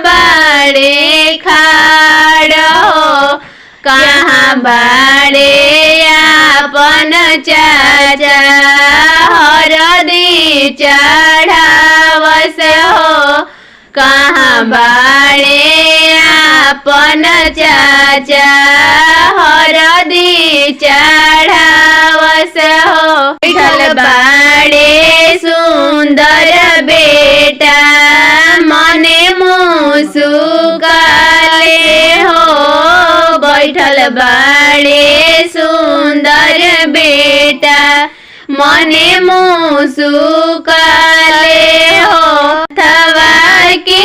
बाड़े खाड़ो कहाँ बाड़े आपन चाचा हरदी चढ़ावस हो कहाँ बाड़े आपन चाचा हरदी चढ़ावस हो बैठल बाड़े सुंदर बेटा मने मुसुकाले हो बैठल बाड़े सुंदर बेटा मने मुसुकाले हो थवा के